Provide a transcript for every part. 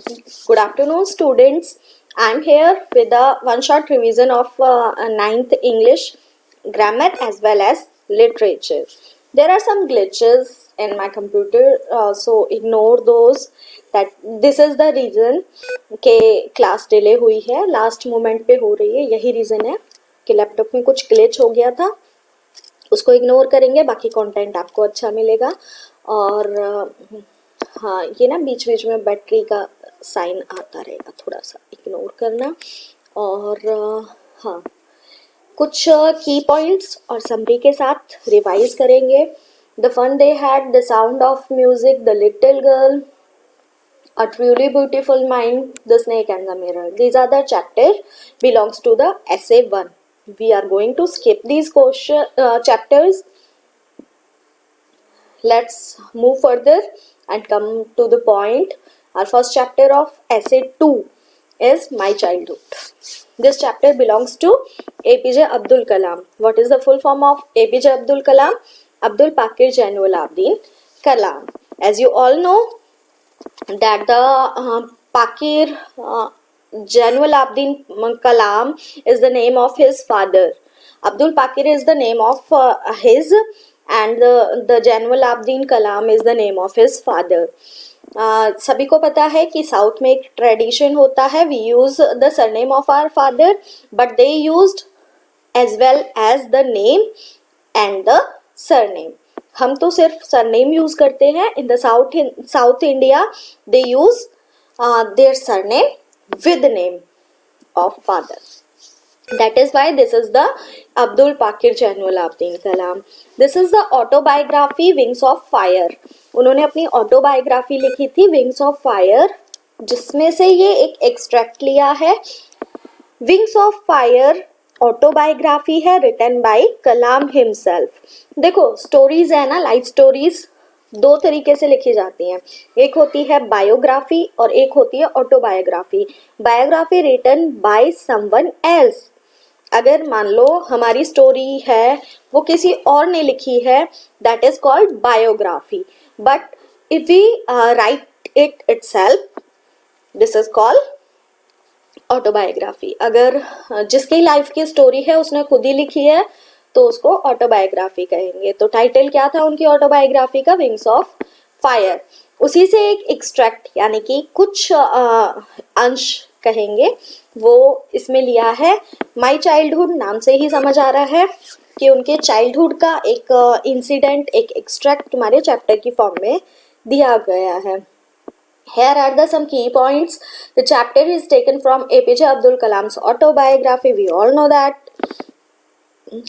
Good afternoon, students. I'm here with a one-shot revision of ninth English grammar as well as literature. There are some glitches in my computer, so ignore those. That this is the reason कि class delay हुई है, last moment पे हो रही है. यही reason है कि लैपटॉप में कुछ ग्लिच हो गया था. उसको इग्नोर करेंगे, बाकी कंटेंट आपको अच्छा मिलेगा. और हाँ, ये ना बीच बीच में बैटरी का साइन आता रहेगा, थोड़ा सा इग्नोर करना. और हाँ, कुछ की पॉइंट्स और समरी के साथ रिवाइज करेंगे. The fun they had, the sound of music, the little girl, A truly beautiful mind, The Snake and the Mirror. These are the chapter belongs to the essay 1. We are going to skip these chapters. Let's move further and come to the point. Our first chapter of essay 2 is My Childhood. This chapter belongs to APJ Abdul Kalam. What is the full form of APJ Abdul Kalam? Abdul Pakir Jainul Abidin Kalam. As you all know, that the Pakir Jainul Abidin Kalam is the name of his father. Abdul Pakir is the name of his, and the Jainul Abidin Kalam is the name of his father. सभी को पता है कि south में एक tradition होता है, we use the surname of our father, but they used as well as the name and the surname. हम तो सिर्फ सरनेम यूज करते हैं. In the south India they use their surname with name of father. That is why this is the Abdul Pakir Jainul Abidin Kalam. This is the autobiography Wings of Fire. उन्होंने अपनी autobiography लिखी थी wings of fire, जिसमें से ये एक extract लिया है. विंग्स ऑफ फायर ऑटोबायोग्राफी है रिटन बाय कलाम हिमसेल्फ. देखो स्टोरीज है ना, लाइफ स्टोरीज दो तरीके से लिखी जाती हैं. एक होती है बायोग्राफी और एक होती है autobiography. Biography written by someone else. अगर मान लो हमारी स्टोरी है वो किसी और ने लिखी है, that is called biography. But if we write it itself, this is called autobiography. अगर जिसकी लाइफ की स्टोरी है उसने खुद ही लिखी है तो उसको ऑटोबायोग्राफी कहेंगे. तो टाइटल क्या था उनकी ऑटोबायोग्राफी का? Wings of fire. उसी से एक एक्सट्रैक्ट यानी कि कुछ अंश कहेंगे वो इसमें लिया है. माई चाइल्डहुड नाम से ही समझ आ रहा है कि उनके चाइल्डहुड का एक इंसिडेंट, एक एक्सट्रैक्ट तुम्हारे चैप्टर की फॉर्म में दिया गया है. Here are the some key points. The chapter is taken from APJ Abdul Kalam's autobiography. We all know that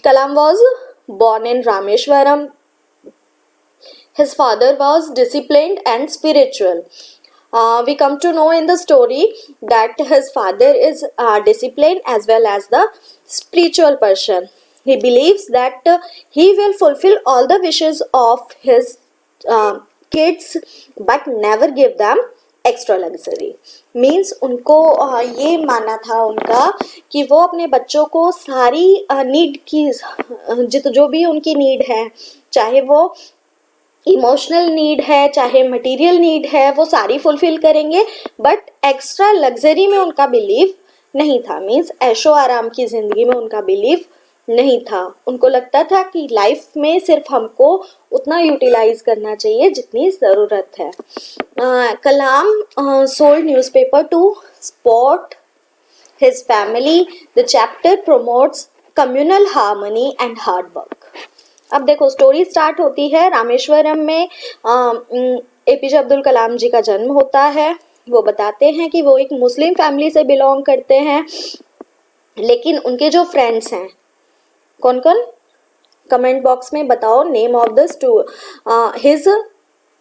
Kalam was born in Rameshwaram. His father was disciplined and spiritual. We come to know in the story that his father is disciplined as well as the spiritual person. He believes that he will fulfill all the wishes of his kids but never give them extra luxury. Means उनको ये माना था उनका कि वो अपने बच्चों को सारी नीड की जो भी उनकी नीड है, चाहे वो इमोशनल नीड है चाहे मटेरियल नीड है, वो सारी फुलफिल करेंगे, बट एक्स्ट्रा लग्जरी में उनका बिलीव नहीं था. मीन्स ऐशो आराम की जिंदगी में उनका बिलीव नहीं था. उनको लगता था कि लाइफ में सिर्फ हमको उतना यूटिलाइज करना चाहिए जितनी ज़रूरत है. Kalam sold newspaper to support his family. The chapter promotes communal harmony and hard work. अब देखो स्टोरी स्टार्ट होती है रामेश्वरम में. एपीजे अब्दुल कलाम जी का जन्म होता है. वो बताते हैं कि वो एक मुस्लिम फैमिली से बिलोंग करते हैं, लेकिन उनके जो फ्रेंड्स हैं कौन कौन, कमेंट बॉक्स में बताओ name of the his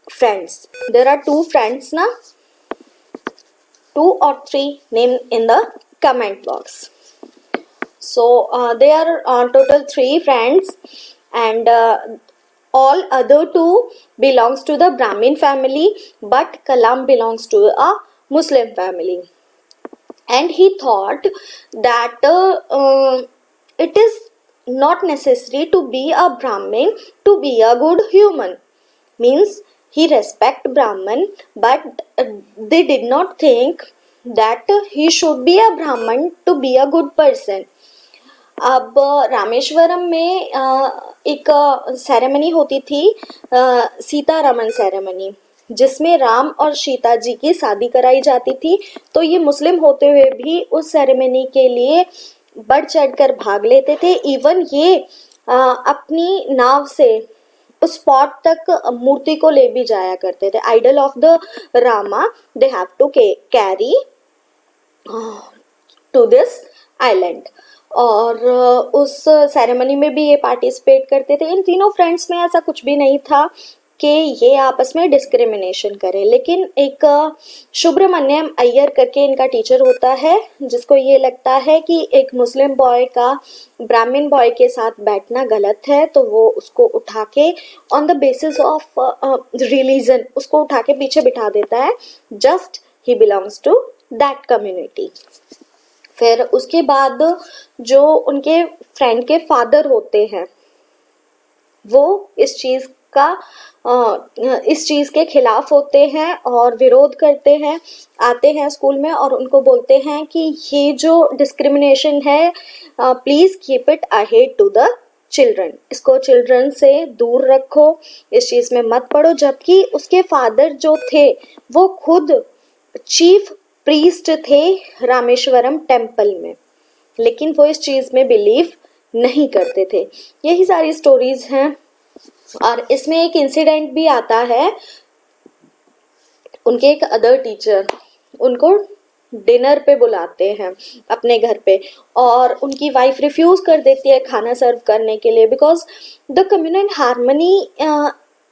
friends. There are 2 friends ना, 2 or 3 name in the comment box. So there are total 3 friends, and all other 2 belongs to the Brahmin family, but Kalam belongs to a Muslim family. And he thought that it is not necessary to be a Brahmin to be a good human. Means he respect Brahman, but they did not think that he should be a Brahman to be a good person. अब रामेश्वरम में एक ceremony होती थी, Sitharaman ceremony, जिसमें राम और सीता जी की शादी कराई जाती थी. तो ये मुस्लिम होते हुए भी उस सेरेमनी के लिए बढ़ चढ़कर भाग लेते थे. इवन ये अपनी नाव से उस स्पॉट तक मूर्ति को ले भी जाया करते थे. Idol of the Rama they have to carry to this island. और उस सेरेमनी में भी ये पार्टिसिपेट करते थे. इन तीनों फ्रेंड्स में ऐसा कुछ भी नहीं था कि ये आपस में डिस्क्रिमिनेशन करें. लेकिन एक सुब्रमण्यम अय्यर करके इनका टीचर होता है, जिसको ये लगता है कि एक मुस्लिम बॉय का ब्राह्मण बॉय के साथ बैठना गलत है, तो वो उसको उठा के on the basis of religion उसको उठा के पीछे बिठा देता है. Just he belongs to that community. फिर उसके बाद जो उनके फ्रेंड के फादर होते हैं वो इस चीज़ के खिलाफ होते हैं और विरोध करते हैं. आते हैं स्कूल में और उनको बोलते हैं कि ये जो डिस्क्रिमिनेशन है, please keep it ahead to the children. इसको चिल्ड्रन से दूर रखो, इस चीज़ में मत पड़ो. जबकि उसके फादर जो थे वो खुद चीफ प्रीस्ट थे रामेश्वरम टेम्पल में, लेकिन वो इस चीज़ में बिलीव नहीं करते थे. यही सारी स्टोरीज हैं. और इसमें एक इंसिडेंट भी आता है. उनके एक अदर टीचर उनको डिनर पे बुलाते हैं अपने घर पे, और उनकी वाइफ रिफ्यूज कर देती है खाना सर्व करने के लिए, because the communal harmony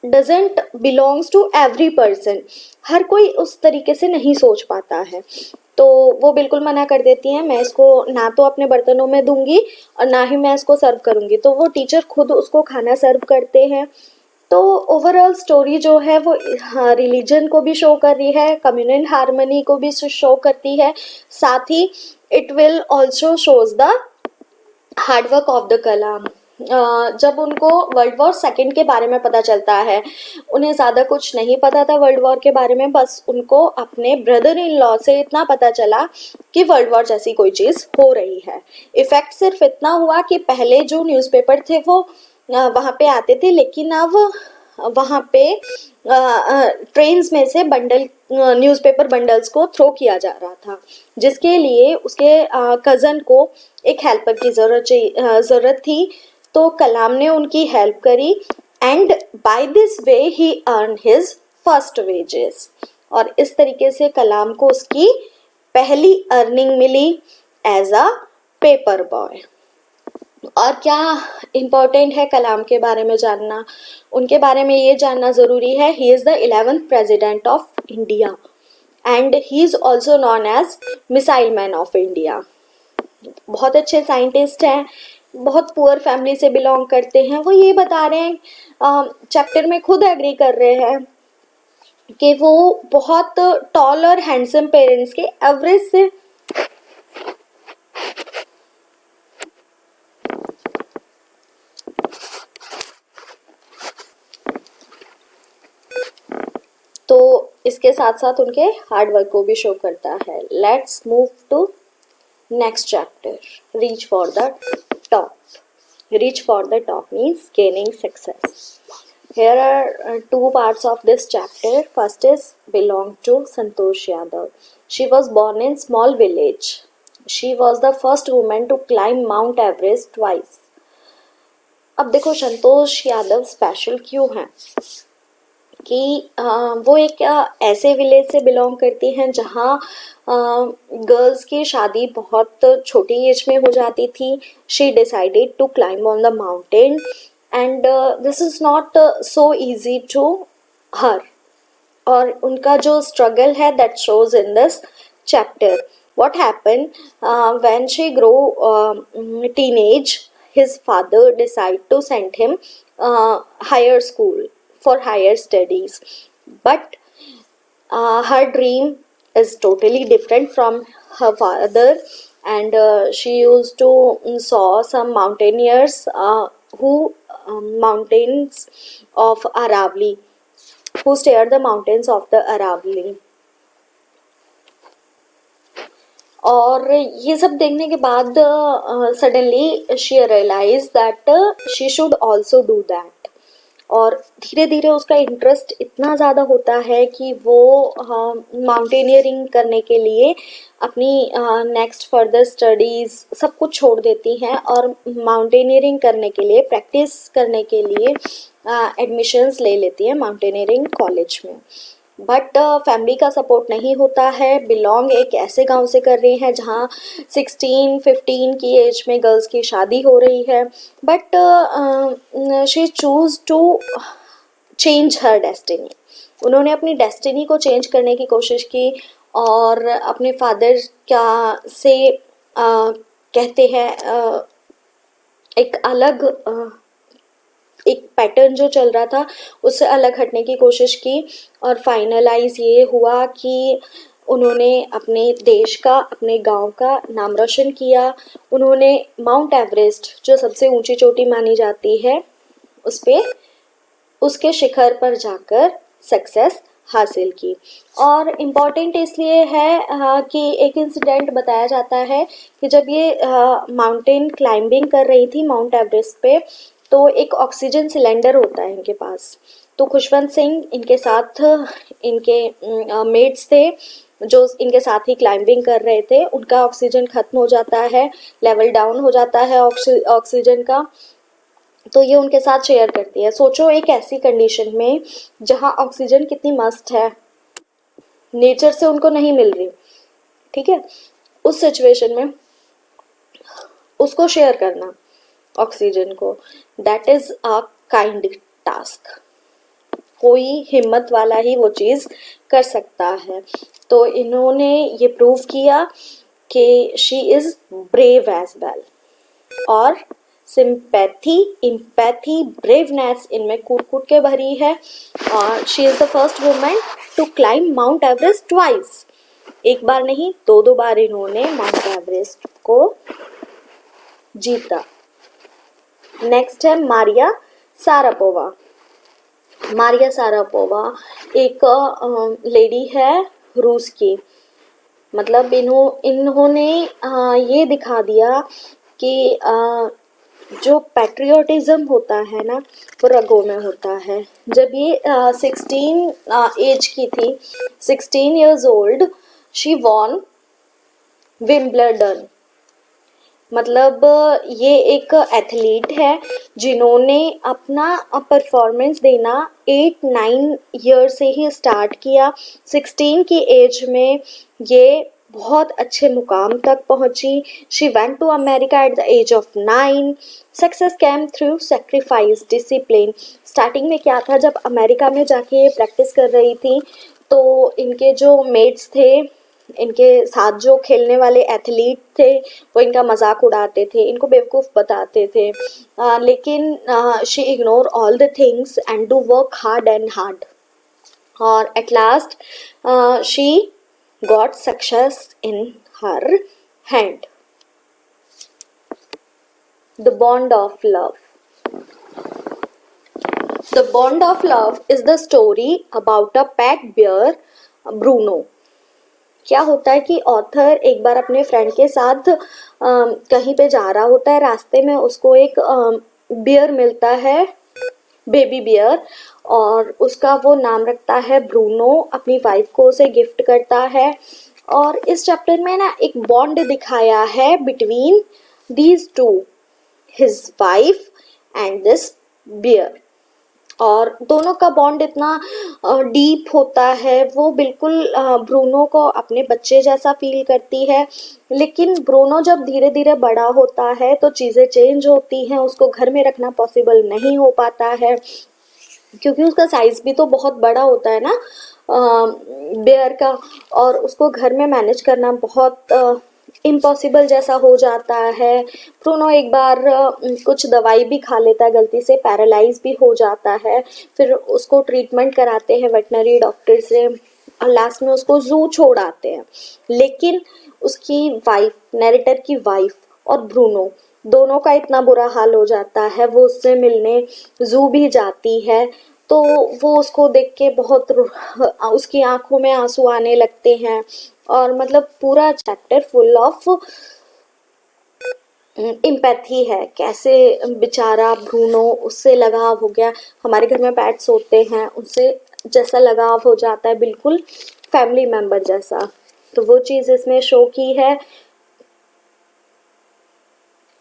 doesn't belongs to every person. हर कोई उस तरीके से नहीं सोच पाता है. तो वो बिल्कुल मना कर देती हैं, मैं इसको ना तो अपने बर्तनों में दूंगी और ना ही मैं इसको सर्व करूंगी. तो वो टीचर खुद उसको खाना सर्व करते हैं. तो ओवरऑल स्टोरी जो है वो रिलीजन को भी शो कर रही है, कम्युनल हार्मनी को भी शो करती है. साथ ही it will also shows the hard work of the Kalam. जब उनको वर्ल्ड वॉर सेकेंड के बारे में पता चलता है, उन्हें ज़्यादा कुछ नहीं पता था वर्ल्ड वॉर के बारे में, बस उनको अपने ब्रदर इन लॉ से इतना पता चला कि वर्ल्ड वॉर जैसी कोई चीज़ हो रही है. इफेक्ट सिर्फ इतना हुआ कि पहले जो न्यूज़पेपर थे वो वहाँ पे आते थे, लेकिन अब वहाँ पे ट्रेन्स में से न्यूज़पेपर बंडल्स को थ्रो किया जा रहा था, जिसके लिए उसके कज़न को एक हेल्पर की ज़रूरत थी. तो कलाम ने उनकी हेल्प करी and by this way he earn his first wages. और इस तरीके से कलाम को उसकी पहली अर्निंग मिली एज अ पेपर बॉय. और क्या इम्पोर्टेंट है कलाम के बारे में जानना? उनके बारे में ये जानना ज़रूरी है, he is the 11th president of India and he is also known as missile man of India. बहुत अच्छे साइंटिस्ट हैं, बहुत पुअर फैमिली से बिलोंग करते हैं. वो ये बता रहे हैं, चैप्टर में खुद एग्री कर रहे हैं कि वो बहुत टॉल और हैंडसम पेरेंट्स के एवरेज से तो इसके साथ साथ उनके हार्डवर्क को भी शो करता है. Let's move to next chapter, reach for the top. Reach for the top means gaining success. Here are two parts of this chapter. First is belong to Santosh Yadav. She was born in small village. She was the first woman to climb Mount Everest twice. अब देखो Santosh Yadav special क्यों हैं कि वो एक ऐसे village से belong करती हैं जहाँ गर्ल्स की शादी बहुत छोटी एज में हो जाती थी. She decided to climb on the mountain and this is not so easy to her. और उनका जो स्ट्रगल है that shows in this chapter. What happen when she grow teenage, his father decided to send him higher school for higher studies, but her dream is totally different from her father, and she used to saw some mountaineers who mountains of Aravali. who stared the mountains of the Aravalli. और ये सब देखने के बाद suddenly she realise that she should also do that, और धीरे धीरे उसका इंटरेस्ट इतना ज़्यादा होता है कि वो माउंटेनियरिंग करने के लिए अपनी नेक्स्ट फर्दर स्टडीज़ सब कुछ छोड़ देती हैं और माउंटेनियरिंग करने के लिए, प्रैक्टिस करने के लिए एडमिशन्स ले लेती है माउंटेनियरिंग कॉलेज में। बट फैमिली का सपोर्ट नहीं होता है। बिलोंग एक ऐसे गांव से कर रही हैं जहां 16-15 की एज में गर्ल्स की शादी हो रही है, but she choose to change her destiny. उन्होंने अपनी डेस्टिनी को चेंज करने की कोशिश की और अपने फादर का से कहते हैं एक अलग एक पैटर्न जो चल रहा था उससे अलग हटने की कोशिश की, और फाइनलाइज ये हुआ कि उन्होंने अपने देश का, अपने गांव का नाम रोशन किया। उन्होंने माउंट एवरेस्ट, जो सबसे ऊंची चोटी मानी जाती है, उस पे उसके शिखर पर जाकर सक्सेस हासिल की। और इम्पॉर्टेंट इसलिए है कि एक इंसिडेंट बताया जाता है कि जब ये माउंटेन क्लाइंबिंग कर रही थी माउंट एवरेस्ट पे, तो एक ऑक्सीजन सिलेंडर होता है इनके पास। तो खुशवंत सिंह इनके साथ, इनके मेट्स थे जो इनके साथ ही क्लाइंबिंग कर रहे थे, उनका ऑक्सीजन खत्म हो जाता है, लेवल डाउन हो जाता है ऑक्सीजन का, तो ये उनके साथ शेयर करती है। सोचो एक ऐसी कंडीशन में जहाँ ऑक्सीजन कितनी मस्त है, नेचर से उनको नहीं मिल रही, ठीक है, उस सिचुएशन में उसको शेयर करना ऑक्सीजन को, that is a kind task. कोई हिम्मत वाला ही वो चीज़ कर सकता है। तो इन्होंने ये प्रूव किया कि she is brave as well, और सिंपैथी, इम्पैथी, ब्रेवनेस इनमें कूट कूट के भरी है। और she is the first women to climb Mount Everest twice. एक बार नहीं, दो बार इन्होंने माउंट एवरेस्ट को जीता। नेक्स्ट है मारिया सारापोवा। मारिया सारापोवा एक लेडी है रूस की। मतलब इन्होंने ये दिखा दिया कि जो पैट्रियोटिज्म होता है ना, वो रगों में होता है। जब ये 16 एज की थी, 16 years old, she von Wimbledon. मतलब ये एक एथलीट है जिन्होंने अपना परफॉर्मेंस देना 8-9 ईयर से ही स्टार्ट किया। 16 की एज में ये बहुत अच्छे मुकाम तक पहुंची। She went to America at the age of 9। Success came through sacrifice, discipline. Starting में क्या था, जब अमेरिका में जाके ये प्रैक्टिस कर रही थी तो इनके जो मेट्स थे, इनके साथ जो खेलने वाले एथलीट थे, वो इनका मजाक उड़ाते थे, इनको बेवकूफ़ बताते थे, लेकिन she ignore all the things and do work hard and hard, और at last she got success in her hand. The bond of love. The bond of love is the story about a pet bear Bruno. क्या होता है कि author एक बार अपने friend के साथ कहीं पे जा रहा होता है, रास्ते में उसको एक बियर मिलता है, बेबी बियर, और उसका वो नाम रखता है ब्रूनो, अपनी वाइफ को उसे गिफ्ट करता है। और इस चैप्टर में ना एक बॉन्ड दिखाया है between these two, his wife and this bear, और दोनों का बॉन्ड इतना डीप होता है। वो बिल्कुल ब्रूनो को अपने बच्चे जैसा फील करती है, लेकिन ब्रूनो जब धीरे धीरे बड़ा होता है तो चीज़ें चेंज होती हैं, उसको घर में रखना पॉसिबल नहीं हो पाता है क्योंकि उसका साइज़ भी तो बहुत बड़ा होता है ना बेयर का, और उसको घर में मैनेज करना बहुत इम्पॉसिबल जैसा हो जाता है। ब्रूनो एक बार कुछ दवाई भी खा लेता है गलती से, पैरालाइज भी हो जाता है। फिर उसको ट्रीटमेंट कराते हैं वेटनरी डॉक्टर से, और लास्ट में उसको जू छोड़ आते हैं। लेकिन उसकी वाइफ, नैरेटर की वाइफ और ब्रूनो दोनों का इतना बुरा हाल हो जाता है, वो उससे मिलने जू भी जाती है, तो वो उसको देख के बहुत उसकी आंखों में आंसू आने लगते हैं। और मतलब पूरा चैप्टर फुल ऑफ इम्पैथी है, कैसे बेचारा ब्रूनो, उससे लगाव हो गया। हमारे घर में पेट्स होते हैं, उनसे जैसा लगाव हो जाता है, बिल्कुल फैमिली मेंबर जैसा। तो वो चीज़ इसमें शो की है।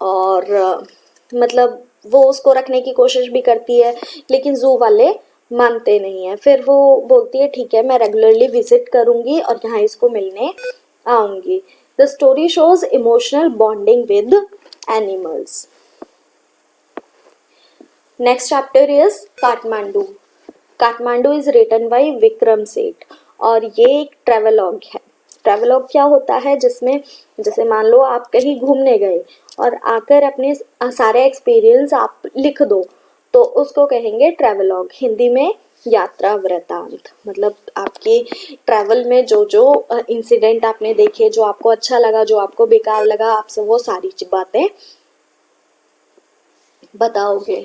और मतलब वो उसको रखने की कोशिश भी करती है, लेकिन जू वाले मानते नहीं है। फिर वो बोलती है ठीक है, मैं रेगुलरली विजिट करूंगी और यहाँ इसको मिलने आऊंगी। The story shows emotional bonding with animals. Next chapter is Kathmandu. Kathmandu is written by Vikram Seth, और ये एक ट्रेवलॉग है। ट्रेवलॉग क्या होता है, जिसमें जैसे मान लो आप कहीं घूमने गए और आकर अपने सारे एक्सपीरियंस आप लिख दो, तो उसको कहेंगे ट्रेवलॉग। हिंदी में यात्रा वृतांत। मतलब आपके ट्रैवल में जो जो इंसिडेंट आपने देखे, जो आपको अच्छा लगा, जो आपको बेकार लगा, आपसे वो सारी बातें बताओगे।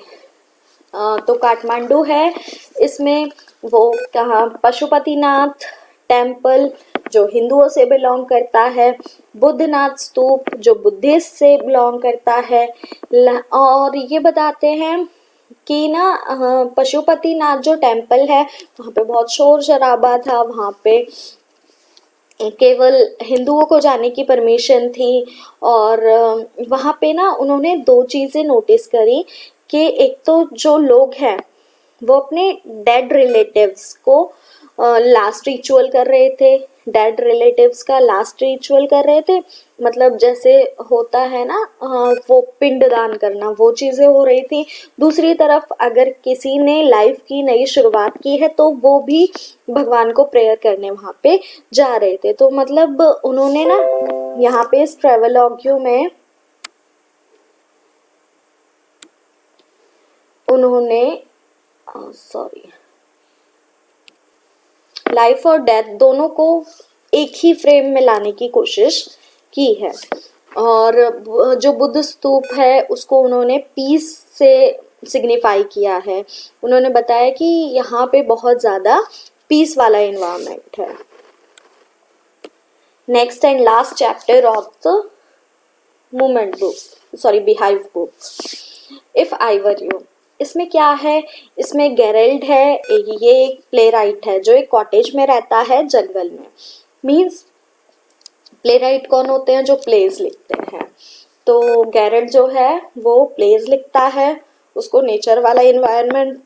तो काठमांडू है, इसमें वो कहाँ पशुपतिनाथ टेम्पल जो हिंदुओं से बिलोंग करता है, बुद्धनाथ स्तूप जो बुद्धिस्ट से बिलोंग करता है। और ये बताते हैं कि ना पशुपतिनाथ जो टेम्पल है, वहाँ पे बहुत शोर शराबा था, वहाँ पे केवल हिंदुओं को जाने की परमिशन थी। और वहाँ पे ना उन्होंने दो चीज़ें नोटिस करी कि एक तो जो लोग हैं वो अपने डेड रिलेटिव्स को लास्ट रिचुअल कर रहे थे। डेड रिलेटिव्स का लास्ट रिचुअल कर रहे थे, मतलब जैसे होता है ना वो पिंडदान करना, वो चीज़ें हो रही थी। दूसरी तरफ अगर किसी ने लाइफ की नई शुरुआत की है तो वो भी भगवान को प्रेयर करने वहाँ पे जा रहे थे। तो मतलब उन्होंने ना यहाँ पे इस ट्रेवलॉग्यू में उन्होंने सॉरी लाइफ और डेथ दोनों को एक ही फ्रेम में लाने की कोशिश की है। और जो बुद्ध स्तूप है उसको उन्होंने पीस से सिग्निफाई किया है। उन्होंने बताया कि यहाँ पे बहुत ज़्यादा पीस वाला इन्वायरमेंट है। Next and last chapter of the movement book, sorry beehive book, if I were you. इसमें क्या है, इसमें गेरल्ड है, ये एक प्ले राइट है जो एक कॉटेज में रहता है जंगल में। मीन्स प्ले राइट कौन होते हैं, जो प्लेज लिखते हैं। तो गेरल्ड जो है वो प्लेज लिखता है, उसको नेचर वाला इन्वायरमेंट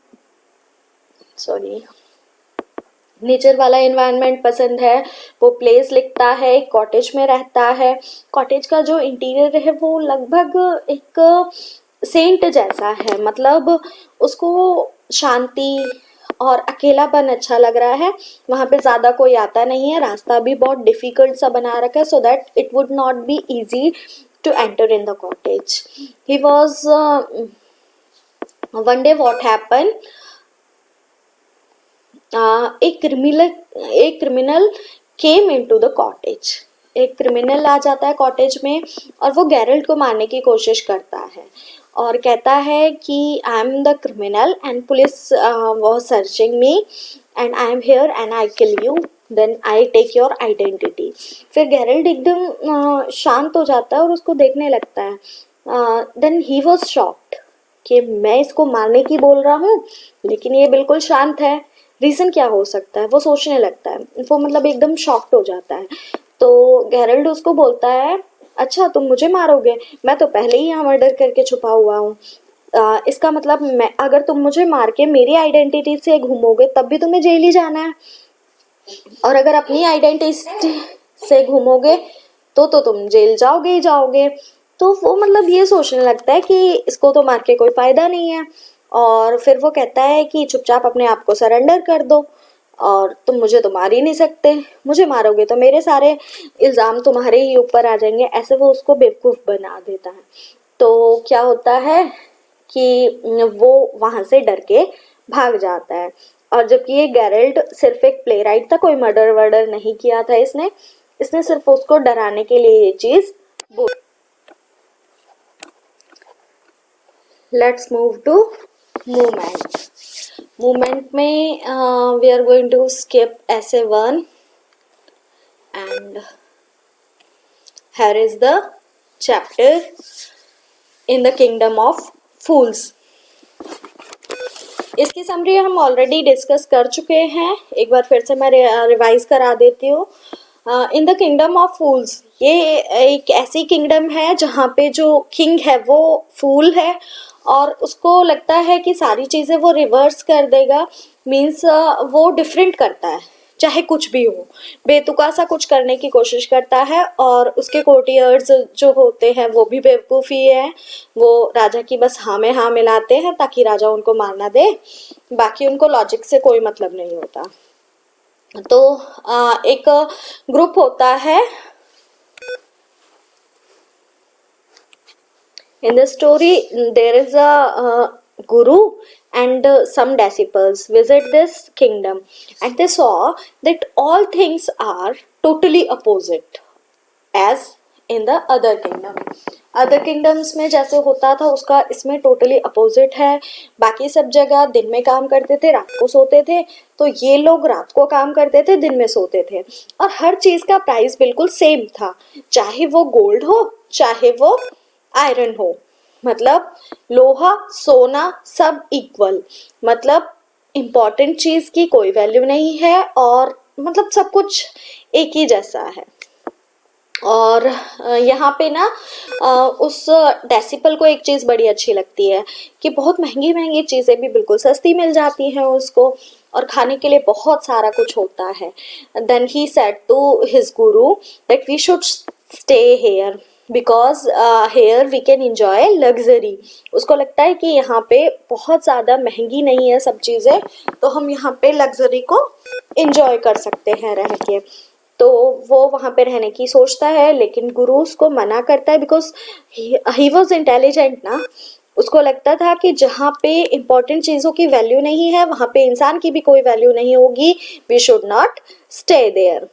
नेचर वाला इन्वायरमेंट पसंद है। वो प्लेस लिखता है, एक कॉटेज में रहता है। कॉटेज का जो इंटीरियर है वो लगभग एक सेंट जैसा है, मतलब उसको शांति और अकेलापन अच्छा लग रहा है। वहाँ पे ज़्यादा कोई आता नहीं है, रास्ता भी बहुत डिफिकल्ट सा बना रखा है so that it would not be easy to enter in the cottage. He was one day what happen, एक criminal came into the cottage. एक क्रिमिनल आ जाता है कॉटेज में और वो गेरल्ट को मारने की कोशिश करता है और कहता है कि I am the criminal and police was searching me and I am here and I kill you, then I take your identity. फिर गेरल्ट एकदम शांत हो जाता है और उसको देखने लगता है। देन ही वॉज शॉक्ड कि मैं इसको मारने की बोल रहा हूँ लेकिन ये बिल्कुल शांत है, रीज़न क्या हो सकता है, वो सोचने लगता है। वो मतलब एकदम शॉक्ड हो जाता है। तो गेरल्ट उसको बोलता है अच्छा तुम मुझे मारोगे, मैं तो पहले ही यहाँ मर्डर करके छुपा हुआ हूँ। इसका मतलब मैं, अगर तुम मुझे मार के मेरी आइडेंटिटी से घूमोगे तब भी तुम्हें जेल ही जाना है, और अगर अपनी आइडेंटिटी से घूमोगे तो तुम जेल जाओगे ही जाओगे। तो वो मतलब ये सोचने लगता है कि इसको तो मार के कोई फायदा नहीं है। और फिर वो कहता है कि चुपचाप अपने आप को सरेंडर कर दो, और तुम मुझे तो मार ही नहीं सकते, मुझे मारोगे तो मेरे सारे इल्ज़ाम तुम्हारे ही ऊपर आ जाएंगे। ऐसे वो उसको बेवकूफ़ बना देता है। तो क्या होता है कि वो वहाँ से डर के भाग जाता है। और जबकि ये गेरल्ट सिर्फ एक प्ले राइट था, कोई मर्डर वर्डर नहीं किया था इसने इसने सिर्फ उसको डराने के लिए ये चीज़ बोल। Let's move to movement. Movement में we are going to skip essay 1 and here is the chapter in the kingdom of fools. इसकी समरी हम ऑलरेडी डिस्कस कर चुके हैं, एक बार फिर से मैं रिवाइज करा देती हूँ. इन द किंगडम ऑफ फूल्स, ये एक ऐसी किंगडम है जहाँ पे जो किंग है वो फूल है और उसको लगता है कि सारी चीज़ें वो रिवर्स कर देगा. मीन्स वो डिफरेंट करता है, चाहे कुछ भी हो, बेतुका सा कुछ करने की कोशिश करता है. और उसके कोर्टियर्स जो होते हैं वो भी बेवकूफ़ी है, वो राजा की बस हाँ में हाँ मिलाते हैं ताकि राजा उनको मार ना दे. बाकी उनको लॉजिक से कोई मतलब नहीं होता. तो एक ग्रुप होता है. In the story, there is a guru and some disciples visit this kingdom, and they saw that all things are totally opposite as in the other kingdom. Other kingdoms में जैसे होता था उसका इसमें टोटली अपोजिट है. बाकी सब जगह दिन में काम करते थे, रात को सोते थे, तो ये लोग रात को काम करते थे, दिन में सोते थे. और हर चीज़ का प्राइस बिल्कुल सेम था, चाहे वो गोल्ड हो चाहे वो आयरन हो. मतलब लोहा सोना सब इक्वल. मतलब इम्पॉर्टेंट चीज़ की कोई वैल्यू नहीं है और मतलब सब कुछ एक ही जैसा है. और यहाँ पे ना उस डेसिपल को एक चीज़ बड़ी अच्छी लगती है कि बहुत महंगी महंगी चीज़ें भी बिल्कुल सस्ती मिल जाती हैं उसको, और खाने के लिए बहुत सारा कुछ होता है. Then he said to his guru that we should stay here because here we can enjoy luxury. उसको लगता है कि यहाँ पे बहुत ज़्यादा महंगी नहीं है सब चीज़ें, तो हम यहाँ पे लग्जरी को इंजॉय कर सकते हैं रह के. तो वो वहाँ पे रहने की सोचता है, लेकिन गुरु उसको मना करता है बिकॉज ही वॉज इंटेलिजेंट ना. उसको लगता था कि जहाँ पे इम्पोर्टेंट चीज़ों की वैल्यू नहीं है वहाँ पे इंसान की भी कोई वैल्यू नहीं होगी. We should not stay there.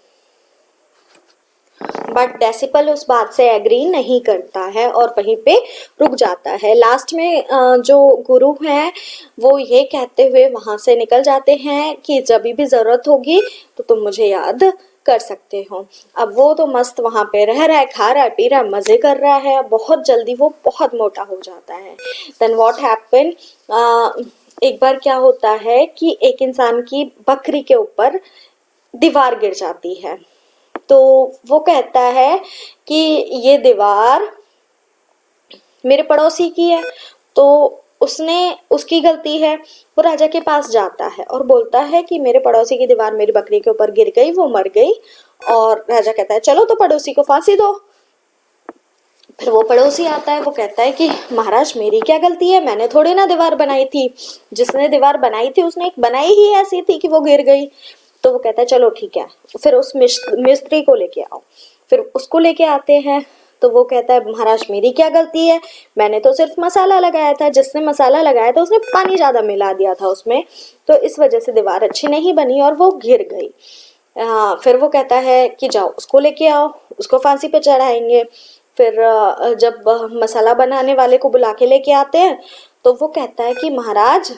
But disciple उस बात से एग्री नहीं करता है और वहीं पे रुक जाता है. लास्ट में जो गुरु हैं वो ये कहते हुए वहाँ से निकल जाते हैं कि जब भी ज़रूरत होगी तो तुम मुझे याद कर सकते हो. अब वो तो मस्त वहाँ पे रह रहा है, खा रहा है, पी रहा है, मज़े कर रहा है. बहुत जल्दी वो बहुत मोटा हो जाता है. देन व्हाट हैपन, एक बार क्या होता है कि एक इंसान की बकरी के ऊपर दीवार गिर जाती है. तो वो कहता है कि ये दीवार मेरे पड़ोसी की है, तो उसने उसकी गलती है. वो राजा के पास जाता है और बोलता है कि मेरे पड़ोसी की दीवार मेरी बकरी के ऊपर गिर गई, वो मर गई. और राजा कहता है चलो तो पड़ोसी को फांसी दो. फिर वो पड़ोसी आता है, वो कहता है कि महाराज मेरी क्या गलती है, मैंने थोड़ी ना दीवार बनाई थी, जिसने दीवार बनाई थी उसने एक बनाई ही ऐसी थी कि वो गिर गई. तो वो कहता है चलो ठीक है, फिर उस मिस्त्री को लेके आओ. फिर उसको लेके आते हैं तो वो कहता है महाराज मेरी क्या गलती है, मैंने तो सिर्फ मसाला लगाया था, जिसने मसाला लगाया था उसने पानी ज़्यादा मिला दिया था उसमें, तो इस वजह से दीवार अच्छी नहीं बनी और वो गिर गई. फिर वो कहता है कि जाओ उसको लेके आओ, उसको फांसी पे चढ़ाएंगे. फिर जब मसाला बनाने वाले को बुला के लेके आते हैं तो वो कहता है कि महाराज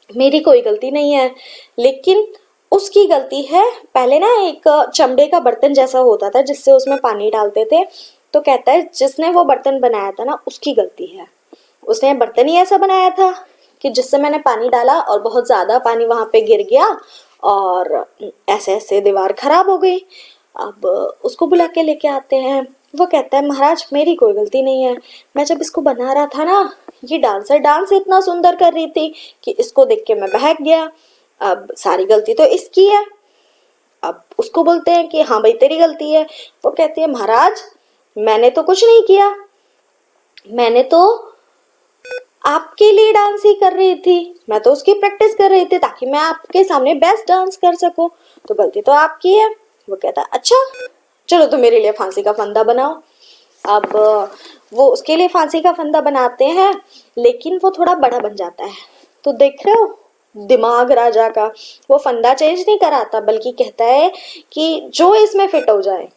मेरी कोई गलती नहीं है, लेकिन उसकी गलती है. पहले ना एक चमड़े का बर्तन जैसा होता था जिससे उसमें पानी डालते थे, तो कहता है जिसने वो बर्तन बनाया था ना उसकी गलती है. उसने बर्तन ही ऐसा बनाया था कि जिससे मैंने पानी डाला और बहुत ज़्यादा पानी वहाँ पे गिर गया और ऐसे ऐसे दीवार खराब हो गई. अब उसको बुला के लेके आते हैं. वो कहता है महाराज मेरी कोई गलती नहीं है, मैं जब इसको बना रहा था ना ये डांसर डांस इतना सुंदर कर रही थी कि इसको देख के मैं बहक गया. अब सारी गलती तो इसकी है. अब उसको बोलते हैं कि हाँ भाई तेरी गलती है. वो कहती है महाराज मैंने तो कुछ नहीं किया, मैंने तो आपके लिए डांस ही कर रही थी, मैं तो उसकी प्रैक्टिस कर रही थी ताकि मैं आपके सामने बेस्ट डांस कर सकूं, तो गलती तो आपकी है. वो कहता है अच्छा चलो तो मेरे लिए फांसी का फंदा बनाओ. अब वो उसके लिए फांसी का फंदा बनाते हैं, लेकिन वो थोड़ा बड़ा बन जाता है. तो देख रहे हो दिमाग राजा का, वो फंदा चेंज नहीं कराता बल्कि कहता है कि जो इसमें फिट हो जाए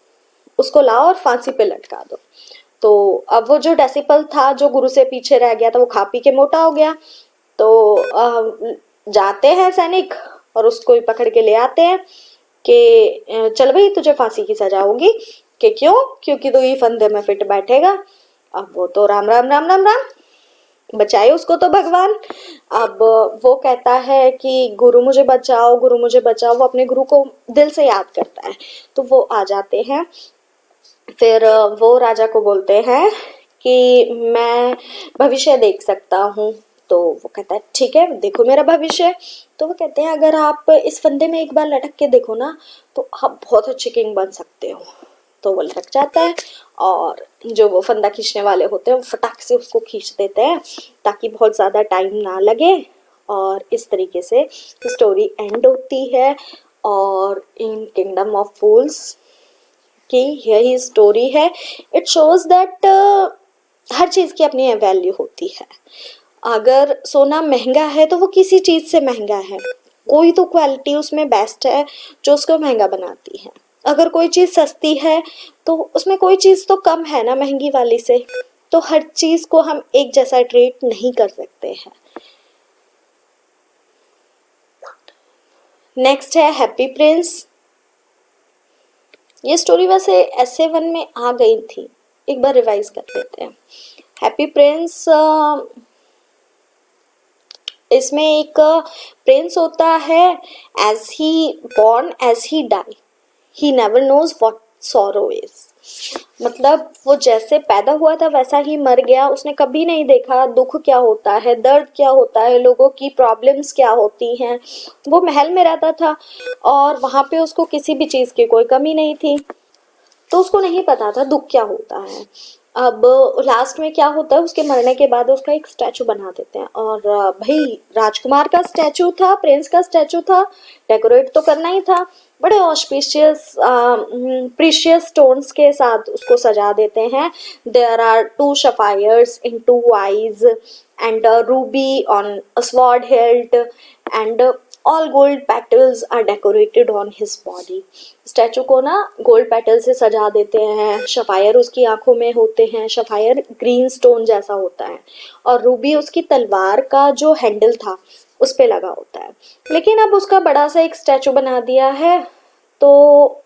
उसको लाओ और फांसी पे लटका दो. तो अब वो जो डेसिपल था जो गुरु से पीछे रह गया था वो खा पी के मोटा हो गया. तो जाते हैं सैनिक और उसको ही पकड़ के ले आते हैं कि चल भाई तुझे फांसी की सजा होगी। कि क्यों? क्योंकि तू ही फंदे में फिट बैठेगा। अब वो तो राम राम राम राम राम, बचाए उसको तो भगवान। अब वो कहता है कि गुरु मुझे बचाओ, गुरु मुझे बचाओ। वो अपने गुरु को दिल से याद करता है, तो वो आ जाते हैं। फिर वो राजा को बोलते हैं कि मैं भविष्य देख सकता हूँ। तो वो कहता है ठीक है, देखो मेरा भविष्य। तो वो कहते हैं अगर आप इस फंदे में एक बार लटक के देखो ना तो आप बहुत अच्छे किंग बन सकते हो। तो वो लटक जाता है और जो वो फंदा खींचने वाले होते हैं वो फटाक से उसको खींच देते हैं ताकि बहुत ज़्यादा टाइम ना लगे। और इस तरीके से स्टोरी एंड होती है। और इन किंगडम ऑफ फूल्स की यही स्टोरी है। इट शोज दैट हर चीज़ की अपनी वैल्यू होती है। अगर सोना महंगा है तो वो किसी चीज़ से महंगा है, कोई तो क्वालिटी उसमें बेस्ट है जो उसको महंगा बनाती है। अगर कोई चीज़ सस्ती है तो उसमें कोई चीज़ तो कम है ना महंगी वाली से। तो हर चीज़ को हम एक जैसा ट्रीट नहीं कर सकते हैं। नेक्स्ट है हैप्पी प्रिंस। ये स्टोरी वैसे ऐसे वन में आ गई थी, एक बार रिवाइज कर लेते हैं। हैप्पी प्रिंस, इसमें एक प्रिंस होता है। As he born as he die he never knows what sorrow is. मतलब वो जैसे पैदा हुआ था वैसा ही मर गया। उसने कभी नहीं देखा दुख क्या होता है, दर्द क्या होता है, लोगों की प्रॉब्लम्स क्या होती हैं। वो महल में रहता था और वहाँ पे उसको किसी भी चीज़ की कोई कमी नहीं थी, तो उसको नहीं पता था दुख क्या होता है। अब लास्ट में क्या होता है, उसके मरने के बाद उसका एक स्टैचू बना देते हैं। और भाई राजकुमार का स्टैचू था, प्रिंस का स्टैचू था, डेकोरेट तो करना ही था। बड़े ऑस्पिशियस प्रीशियस स्टोन्स के साथ उसको सजा देते हैं। There are 2 sapphires in 2 eyes and a ruby on a sword hilt and all gold petals are decorated on his body। Statue को ना गोल्ड पेटल से सजा देते हैं। शफायर उसकी आंखों में होते हैं। शफायर ग्रीन स्टोन जैसा होता है और रूबी उसकी तलवार का जो हैंडल था उस पे लगा होता है। लेकिन अब उसका बड़ा सा एक स्टैचू बना दिया है। तो